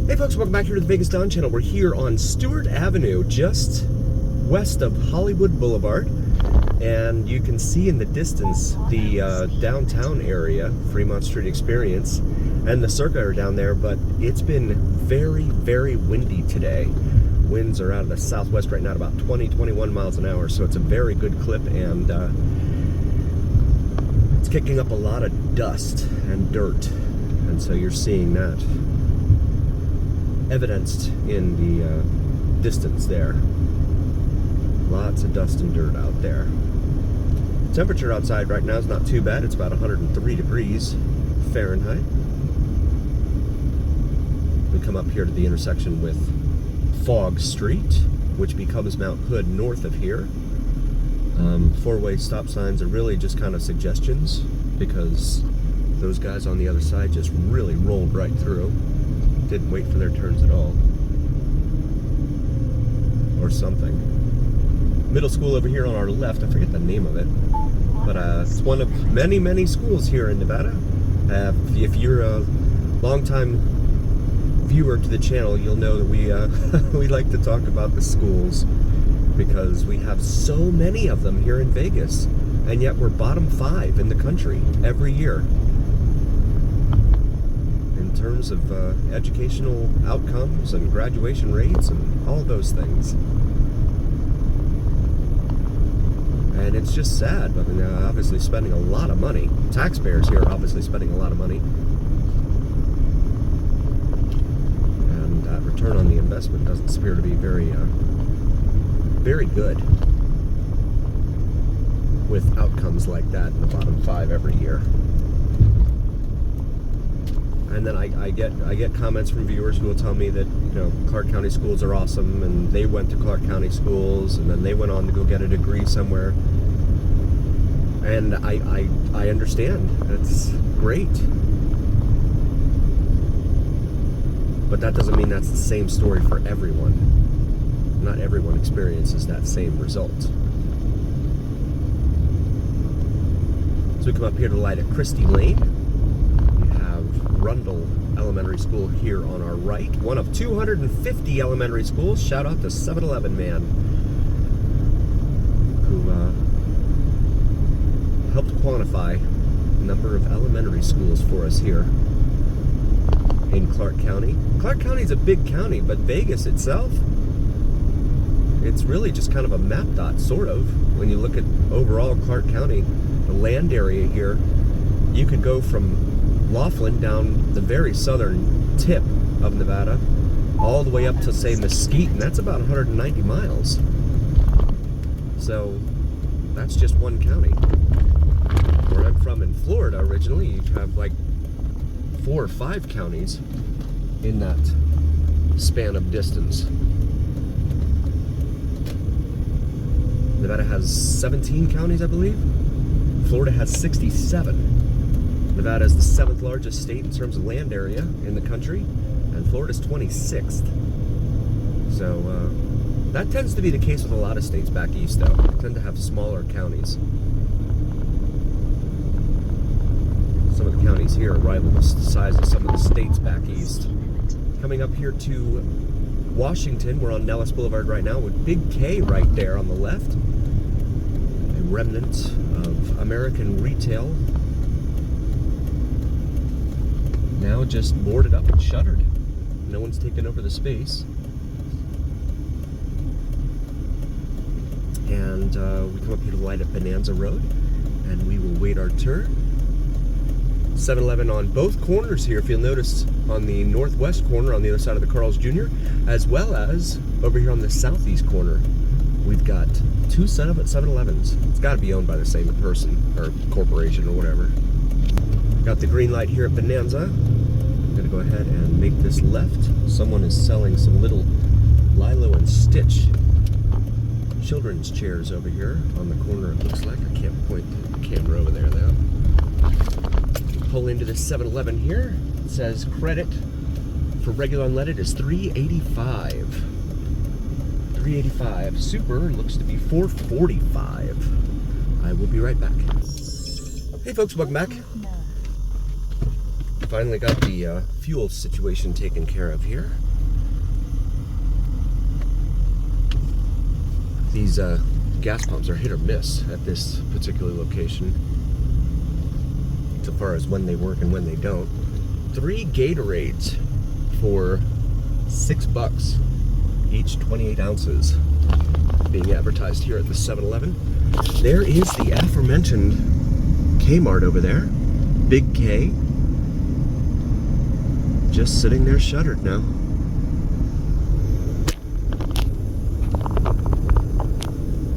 Hey folks, welcome back here to the Vegas Dawn Channel. We're here on Stewart Avenue, just west of Hollywood Boulevard. And you can see in the distance the downtown area, Fremont Street Experience, and the Circa are down there, but it's been very, very windy today. Winds are out of the southwest right now at about 20-21 miles an hour, so it's a very good clip, and it's kicking up a lot of dust and dirt, and so you're seeing that evidenced in the distance there. Lots of dust and dirt out there. Temperature outside right now is not too bad. It's about 103 degrees Fahrenheit. We come up here to the intersection with Fog Street, which becomes Mount Hood north of here. Four-way stop signs are really just kind of suggestions because those guys on the other side just really rolled right through. Didn't wait for their turns at all. Or something. Middle school over here on our left, I forget the name of it, but it's one of many, many schools here in Nevada. If you're a long-time viewer to the channel, you'll know that we like to talk about the schools because we have so many of them here in Vegas, and yet we're bottom 5 in the country every year in terms of educational outcomes and graduation rates and all those things. And it's just sad. I mean, obviously spending a lot of money. Taxpayers here are obviously spending a lot of money. And that return on the investment doesn't appear to be very good with outcomes like that in the bottom 5 every year. And then I get comments from viewers who will tell me that, you know, Clark County schools are awesome, and they went to Clark County schools, and then they went on to go get a degree somewhere. And I understand. That's great. But that doesn't mean that's the same story for everyone. Not everyone experiences that same result. So we come up here to the light at Christie Lane. Rundle Elementary School here on our right. One of 250 elementary schools. Shout out to 7-Eleven man who helped quantify the number of elementary schools for us here in Clark County. Clark County is a big county, but Vegas itself, it's really just kind of a map dot, sort of. When you look at overall Clark County, the land area here, you could go from Laughlin down the very southern tip of Nevada all the way up to, say, Mesquite, and that's about 190 miles. So that's just one county. Where I'm from in Florida originally, you have like 4 or 5 counties in that span of distance. Nevada has 17 counties, I believe. Florida has 67. Nevada is the 7th largest state in terms of land area in the country, and Florida's 26th. So that tends to be the case with a lot of states back east, though. They tend to have smaller counties. Some of the counties here rival the size of some of the states back east. Coming up here to Washington, we're on Nellis Boulevard right now with Big K right there on the left. A remnant of American retail. Now just boarded up and shuttered. No one's taken over the space. And we come up here to light up Bonanza Road, and we will wait our turn. 7-Eleven on both corners here, if you'll notice, on the northwest corner on the other side of the Carl's Jr., as well as over here on the southeast corner. We've got 2 7-Elevens. It's got to be owned by the same person or corporation or whatever. Got the green light here at Bonanza. I'm going to go ahead and make this left. Someone is selling some little Lilo and Stitch children's chairs over here on the corner, it looks like. I can't point the camera over there, though. Pull into this 7-Eleven here. It says credit for regular unleaded is $3.85. $3.85. Super looks to be $4.45. I will be right back. Hey folks, welcome back. Finally got the fuel situation taken care of here. These gas pumps are hit or miss at this particular location, so far as when they work and when they don't. 3 Gatorades for $6, each 28 ounces, being advertised here at the 7-Eleven. There is the aforementioned Kmart over there, Big K, just sitting there shuttered now.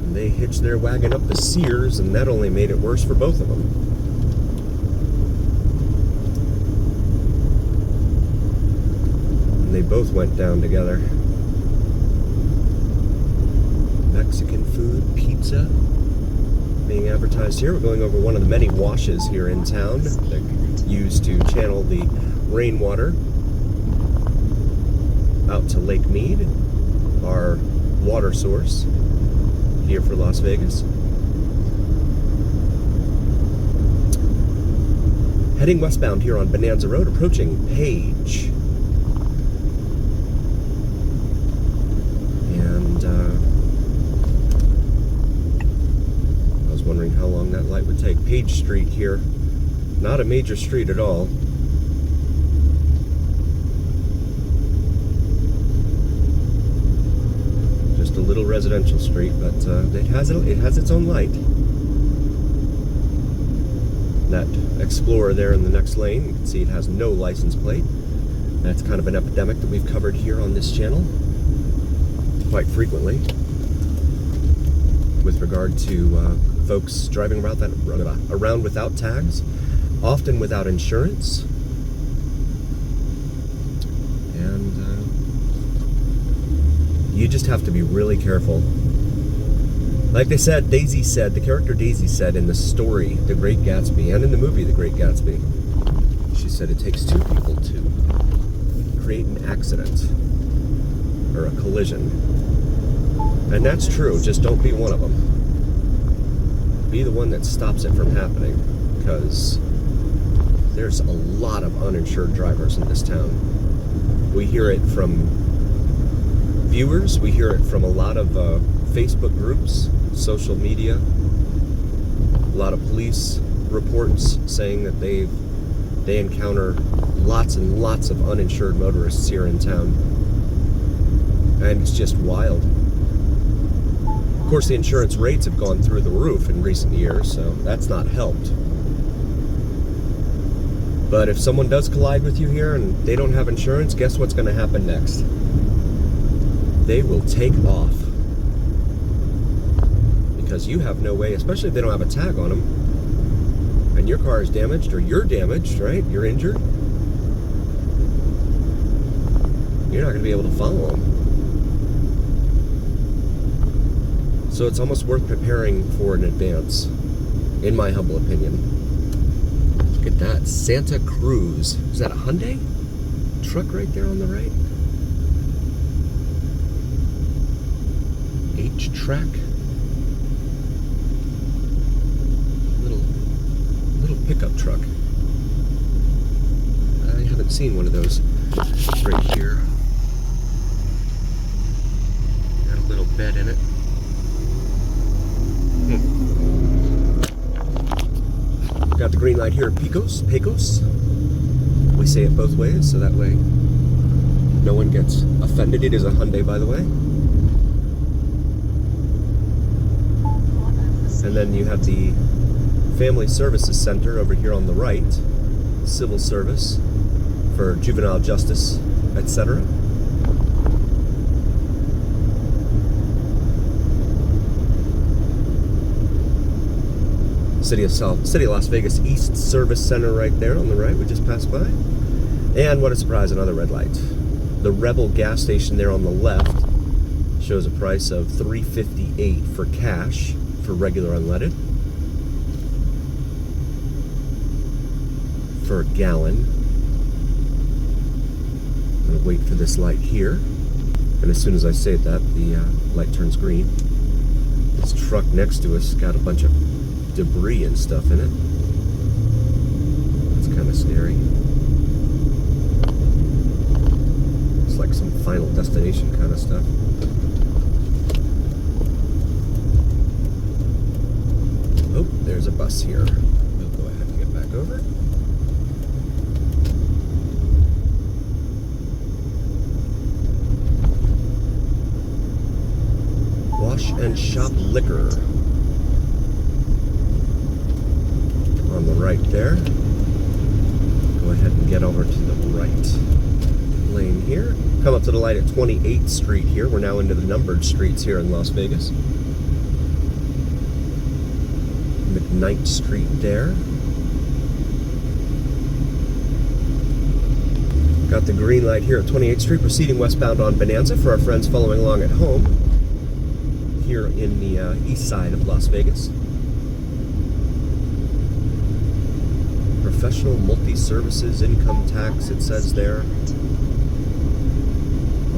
And they hitched their wagon up to Sears, and that only made it worse for both of them. And they both went down together. Mexican food, pizza, being advertised here. We're going over one of the many washes here in town that used to channel the rainwater out to Lake Mead, our water source here for Las Vegas. Heading westbound here on Bonanza Road, approaching Page. And I was wondering how long that light would take. Page Street here, not a major street at all. Just a little residential street, but it has its own light. That Explorer there in the next lane, you can see it has no license plate. That's kind of an epidemic that we've covered here on this channel quite frequently, with regard to folks driving around without tags, often without insurance. And you just have to be really careful. Like they said, Daisy said, the character Daisy said in the story, The Great Gatsby, and in the movie, The Great Gatsby, she said it takes 2 people to create an accident or a collision. And that's true, just don't be one of them. Be the one that stops it from happening, because there's a lot of uninsured drivers in this town. We hear it from viewers, we hear it from a lot of Facebook groups, social media, a lot of police reports saying that they encounter lots and lots of uninsured motorists here in town. And it's just wild. Of course, the insurance rates have gone through the roof in recent years, so that's not helped. But if someone does collide with you here and they don't have insurance, guess what's going to happen next? They will take off. Because you have no way, especially if they don't have a tag on them, and your car is damaged, or you're damaged, right? You're injured. You're not going to be able to follow them. So it's almost worth preparing for in advance, in my humble opinion. Look at that, Santa Cruz. Is that a Hyundai truck right there on the right? H-Track. Little pickup truck. I haven't seen one of those right here. Got a little bed in it. Got the green light here at Pecos. We say it both ways, so that way no one gets offended. It is a Hyundai, by the way. And then you have the Family Services Center over here on the right, civil service for juvenile justice, etc. City of Las Vegas East Service Center right there on the right, we just passed by. And what a surprise, another red light. The Rebel gas station there on the left shows a price of $3.58 for cash for regular unleaded. For a gallon. I'm going to wait for this light here. And as soon as I say that, the light turns green. This truck next to us got a bunch of debris and stuff in it. It's kind of scary. final destination kind of stuff. Oh, there's a bus here. We'll go ahead and get back over. Wash and Shop Liquor. On the right there. Go ahead and get over to the right lane here. Come up to the light at 28th Street here. We're now into the numbered streets here in Las Vegas. McKnight Street there. Got the green light here at 28th Street, proceeding westbound on Bonanza for our friends following along at home here in the east side of Las Vegas. Professional multi-services income tax, it says there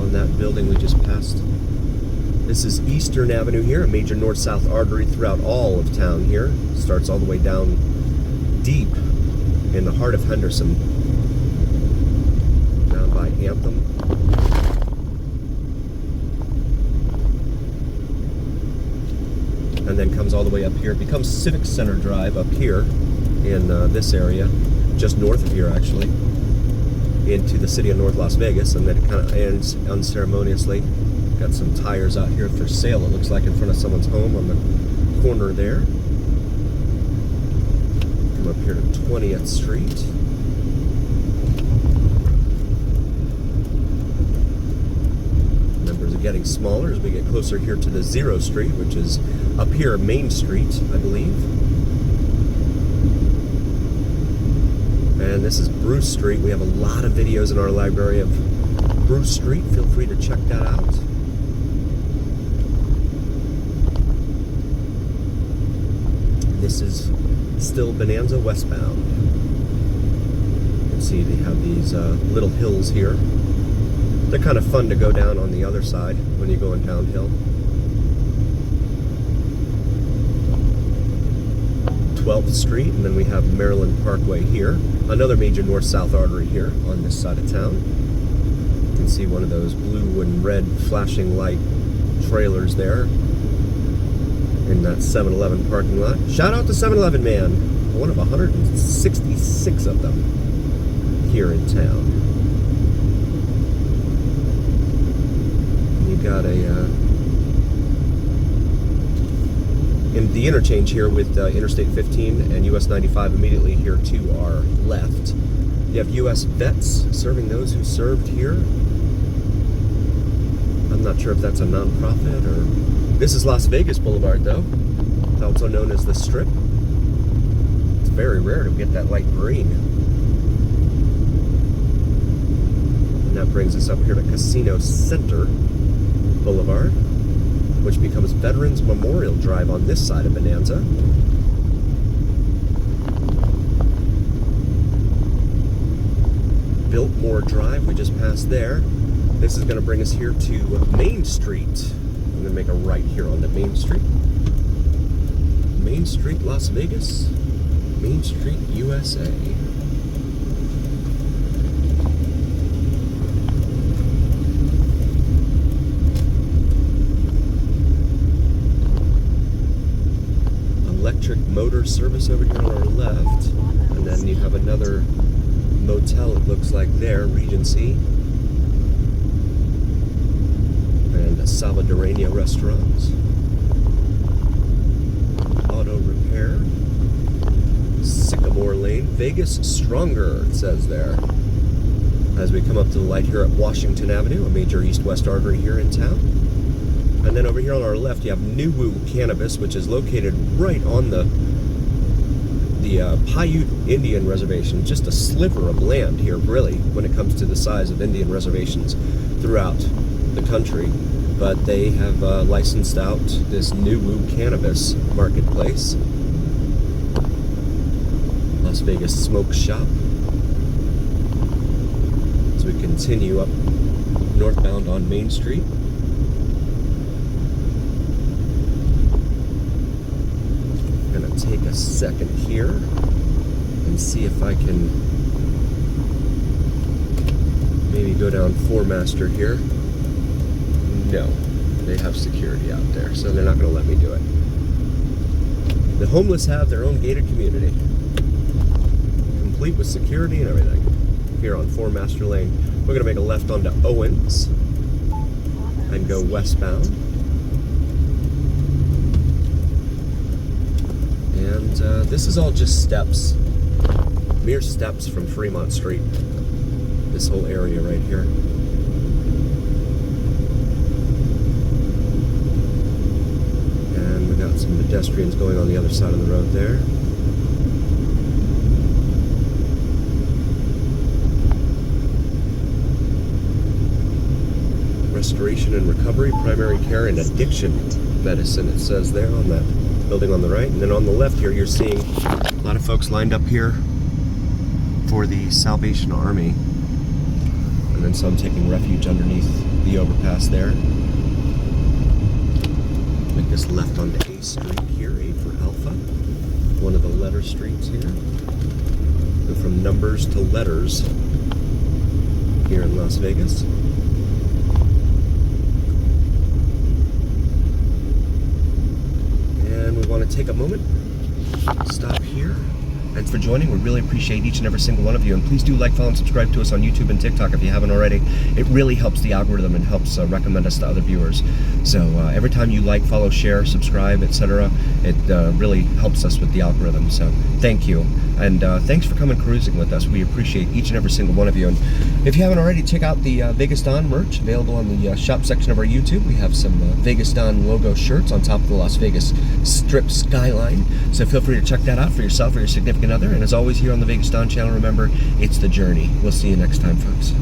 on that building we just passed. This is Eastern Avenue here, a major north-south artery throughout all of town here. Starts all the way down deep in the heart of Henderson, down by Anthem. And then comes all the way up here. It becomes Civic Center Drive up here in this area, just north of here actually, into the city of North Las Vegas, and then it kind of ends unceremoniously. Got some tires out here for sale, it looks like, in front of someone's home on the corner there. Come up here to 20th Street. Numbers are getting smaller as we get closer here to the 0 Street, which is up here, Main Street, I believe. And this is Bruce Street. We have a lot of videos in our library of Bruce Street. Feel free to check that out. This is still Bonanza westbound. You can see they have these little hills here. They're kind of fun to go down on the other side when you're going downhill. 12th Street, and then we have Maryland Parkway here. Another major north-south artery here on this side of town. You can see one of those blue and red flashing light trailers there in that 7-Eleven parking lot. Shout out to 7-Eleven man, one of 166 of them here in town. You got in the interchange here with Interstate 15 and US 95 immediately here to our left. You have US Vets serving those who served here. I'm not sure if that's a non-profit or... This is Las Vegas Boulevard, though. It's also known as the Strip. It's very rare to get that light green. And that brings us up here to Casino Center Boulevard, which becomes Veterans Memorial Drive on this side of Bonanza. Biltmore Drive, we just passed there. This is going to bring us here to Main Street. I'm going to make a right here on the Main Street. Main Street, Las Vegas. Main Street, USA. Electric Motor Service over here on our left, and then you have another motel, it looks like there, Regency, and a Salvadorania restaurant, auto repair, Sycamore Lane, Vegas Stronger, it says there, as we come up to the light here at Washington Avenue, a major east-west artery here in town. And then over here on our left, you have Nuwu Cannabis, which is located right on the Paiute Indian Reservation. Just a sliver of land here, really, when it comes to the size of Indian reservations throughout the country. But they have licensed out this Nuwu Cannabis marketplace. Las Vegas Smoke Shop. As we continue up northbound on Main Street. Take a second here and see if I can maybe go down Four Master here. No, they have security out there, so they're not going to let me do it. The homeless have their own gated community, complete with security and everything. Here on 4 Master Lane, we're going to make a left onto Owens and go westbound. And this is all just steps, mere steps from Fremont Street. This whole area right here. And we got some pedestrians going on the other side of the road there. Restoration and recovery, primary care and addiction medicine, it says there on that building on the right. And then on the left here, you're seeing a lot of folks lined up here for the Salvation Army. And then some taking refuge underneath the overpass there. Make this left onto A Street here, A for Alpha. One of the letter streets here. Go from numbers to letters here in Las Vegas. And we want to take a moment, stop here. Thanks for joining. We really appreciate each and every single one of you. And please do like, follow, and subscribe to us on YouTube and TikTok if you haven't already. It really helps the algorithm and helps recommend us to other viewers. So every time you like, follow, share, subscribe, etc., it really helps us with the algorithm. So thank you. And thanks for coming cruising with us. We appreciate each and every single one of you. And if you haven't already, check out the Vegas Don merch available on the shop section of our YouTube. We have some Vegas Don logo shirts on top of the Las Vegas Strip skyline. So feel free to check that out for yourself or your significant other. And as always, here on the Vegas Don channel, remember, it's the journey. We'll see you next time, folks.